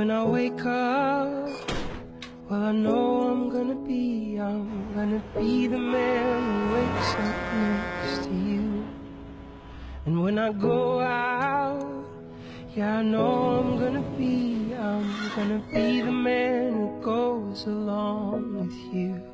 When I wake up, well, I know I'm gonna be the man who wakes up next to you. And when I go out, yeah, I know I'm gonna be the man who goes along with you.